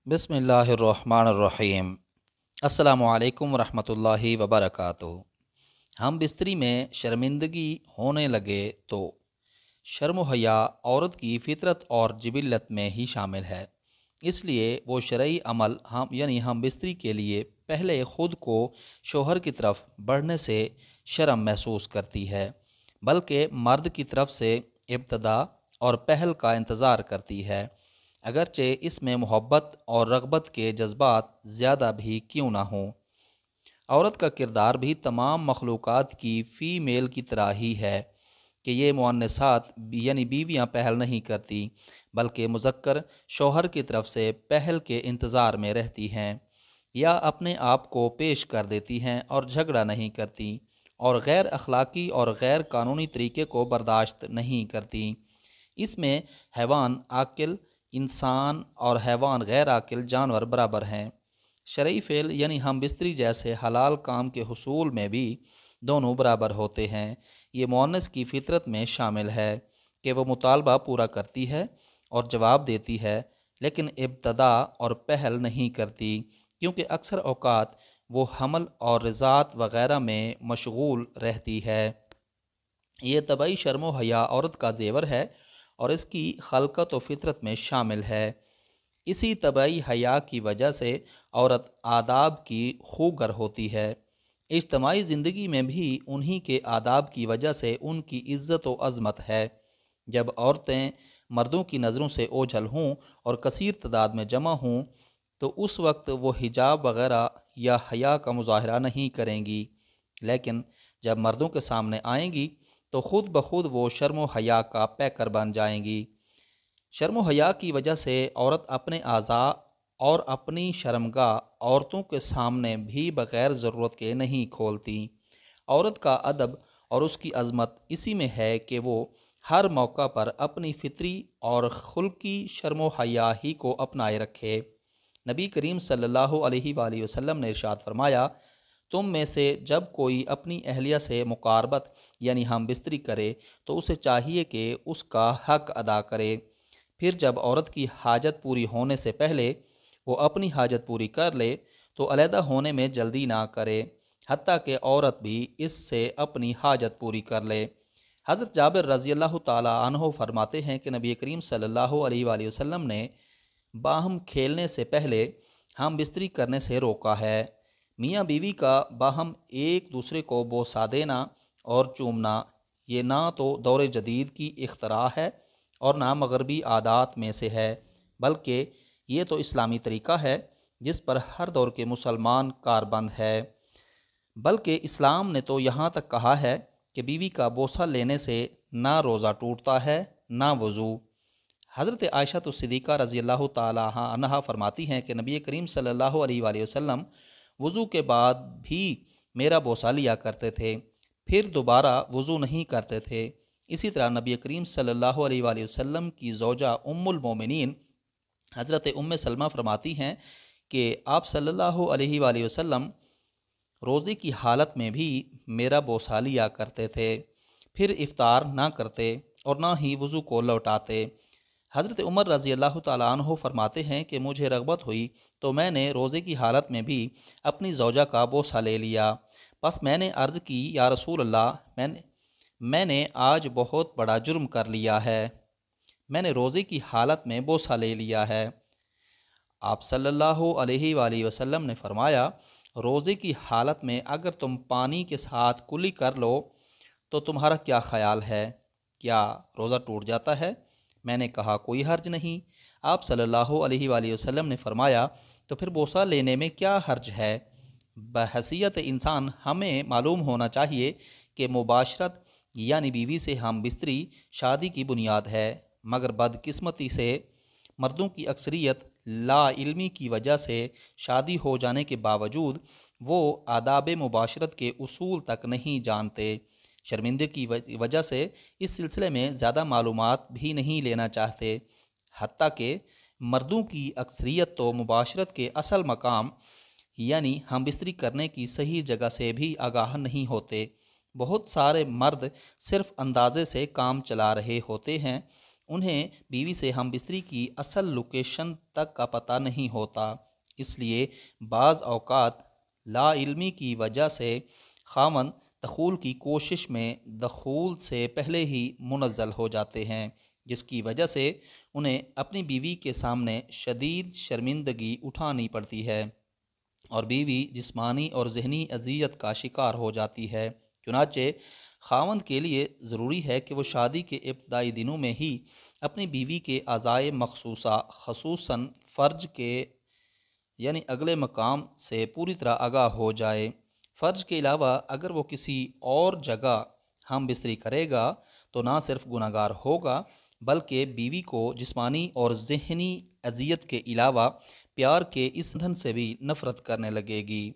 बिस्मिल्लाहिर्रहमानिर्रहीम। अस्सलामु अलैकुम वरहमतुल्लाहि वबरकातुहू। हम बिस्तरी में शर्मिंदगी होने लगे तो शर्म व हया औरत की फितरत और जिबिल्लत में ही शामिल है। इसलिए वो शरई अमल हम बिस्तरी के लिए पहले ख़ुद को शोहर की तरफ बढ़ने से शर्म महसूस करती है, बल्कि मर्द की तरफ से इब्तदा और पहल का इंतज़ार करती है, अगरचे इसमें मोहब्बत और रग़बत के जज्बात ज़्यादा भी क्यों ना हों। औरत का किरदार भी तमाम मखलूक़ात की फ़ीमेल की तरह ही है कि ये मुअन्नसात बीवियाँ पहल नहीं करती, बल्कि मुज़क्कर शौहर की तरफ से पहल के इंतज़ार में रहती हैं, या अपने आप को पेश कर देती हैं और झगड़ा नहीं करती, और गैर अखलाकी और गैर कानूनी तरीके को बर्दाश्त नहीं करती। इसमें हैवान आकिल इंसान और हैवान गैर आकिल जानवर बराबर हैं। शरई फ़ेल हम बिस्तरी जैसे हलाल काम के हुसूल में भी दोनों बराबर होते हैं। ये मुअन्नस की फितरत में शामिल है कि वो मुतालबा पूरा करती है और जवाब देती है, लेकिन इब्तदा और पहल नहीं करती, क्योंकि अक्सर औक़ात वो हमल और रिज़ात वग़ैरह में मशगूल रहती है। ये तबई शर्म व हया औरत का ज़ेवर है और इसकी खलकत व फितरत में शामिल है। इसी तबई हया की वजह से औरत आदाब की खूगर होती है। इज्तमाई ज़िंदगी में भी उन्हीं के आदाब की वजह से उनकी इज़्ज़त व अज़मत है। जब औरतें मर्दों की नज़रों से ओझल हों और कसीर तादाद में जमा हों, तो उस वक्त वो हिजाब वग़ैरह या हया का मुज़ाहरा नहीं करेंगी, लेकिन जब मर्दों के सामने आएंगी तो ख़ुद ब खुद वो शर्म व हया का पैकर बन जाएंगी। शर्म व हया की वजह से औरत अपने आज़ा और अपनी शर्मगाह औरतों के सामने भी बग़ैर ज़रूरत के नहीं खोलती। औरत का अदब और उसकी अज़मत इसी में है कि वो हर मौका पर अपनी फ़ितरी और खुल्की शर्म व हया ही को अपनाए रखे। नबी करीम सल्लल्लाहु अलैहि वसल्लम ने इरशाद फरमाया, तुम में से जब कोई अपनी अहलिया से मुकारबत हम बिस्तरी करे तो उसे चाहिए कि उसका हक अदा करे। फिर जब औरत की हाजत पूरी होने से पहले वो अपनी हाजत पूरी कर ले तो अलहदा होने में जल्दी ना करे, हत्ता कि औरत भी इससे अपनी हाजत पूरी कर ले। हज़रत जाबिर रज़ी अल्लाह ताला अन्हो फरमाते हैं कि नबी करीम सल्लल्लाहु अलैहि वसल्लम ने बाहम खेलने से पहले हम बिस्तरी करने से रोका है। मियाँ बीवी का बाहम एक दूसरे को बोसा देना और चूमना ये ना तो दौर जदीद की इख्तरा है और ना मगरबी आदात में से है, बल्कि ये तो इस्लामी तरीक़ा है जिस पर हर दौर के मुसलमान कारबंद है। बल्कि इस्लाम ने तो यहाँ तक कहा है कि बीवी का बोसा लेने से ना रोज़ा टूटता है ना वज़ू। हज़रत आयशा तो सिद्दीक़ा रज़ी अल्लाह ताला अन्हा फरमाती हैं कि नबी करीम सल्लल्लाहु अलैहि वसल्लम वज़ू के बाद भी मेरा बोसा लिया करते थे, फिर दोबारा वज़ू नहीं करते थे। इसी तरह नबी करीम सल्लल्लाहु अलैहि वसल्लम की ज़ौजा उम्मुल मोमिनीन हज़रत उम्मे सलमा फरमाती हैं कि आप सल्लल्लाहु अलैहि वसल्लम रोज़े की हालत में भी मेरा बोसा लिया करते थे, फिर इफ़्तार ना करते और ना ही वज़ू को लौटाते। हज़रत उमर रज़ी अल्लाह ताला अन्हु फरमाते हैं कि मुझे रग़बत हुई तो मैंने रोज़े की हालत में भी अपनी ज़ौजा का बोसा ले लिया। बस मैंने अर्ज़ की, या रसूल अल्लाह, मैंने आज बहुत बड़ा जुर्म कर लिया है, मैंने रोज़े की हालत में बोसा ले लिया है। आप सल्लल्लाहु अलैहि वसल्लम ने फरमाया, रोज़े की हालत में अगर तुम पानी के साथ कुली कर लो तो तुम्हारा क्या ख़याल है, क्या रोज़ा टूट जाता है? मैंने कहा, कोई हर्ज नहीं। आप सल्लल्लाहु अलैहि वसल्लम ने फरमाया, तो फिर बोसा लेने में क्या हर्ज है? बहसीयत इंसान हमें मालूम होना चाहिए कि मुबाशरत बीवी से हम बिस्तरी शादी की बुनियाद है, मगर बदकिस्मती से मर्दों की अक्सरियत लाइल्मी की वजह से शादी हो जाने के बावजूद वो आदाब मुबाशरत के उसूल तक नहीं जानते। शर्मिंदगी की वजह से इस सिलसिले में ज़्यादा मालूमात भी नहीं लेना चाहते, हत्ता कि मर्दों की अक्सरियत तो मुबाशरत के असल मकाम हम बिस्तरी करने की सही जगह से भी आगाह नहीं होते। बहुत सारे मर्द सिर्फ़ अंदाज़े से काम चला रहे होते हैं انہیں بیوی سے ہم بستری کی اصل لوکیشن تک کا پتہ نہیں ہوتا، اس لیے بعض اوقات لا علمی کی وجہ سے خاوند دخول کی کوشش میں دخول سے پہلے ہی منزل ہو جاتے ہیں، جس کی وجہ سے انہیں اپنی بیوی کے سامنے شدید شرمندگی اٹھانی پڑتی ہے اور بیوی جسمانی اور ذہنی اذیت کا شکار ہو جاتی ہے۔ چنانچہ خاوند کے لیے ضروری ہے کہ وہ شادی کے ابتدائی دنوں میں ہی اپنی بیوی کے اعضائے مخصوصہ خصوصاً فرج کے یعنی اگلے مقام سے پوری طرح آگاہ ہو جائے۔ فرج کے علاوہ اگر وہ کسی اور جگہ ہم بستری کرے گا تو نہ صرف گناہ گار ہوگا بلکہ بیوی کو جسمانی اور ذہنی اذیت کے علاوہ پیار کے اس ایندھن سے بھی نفرت کرنے لگے گی۔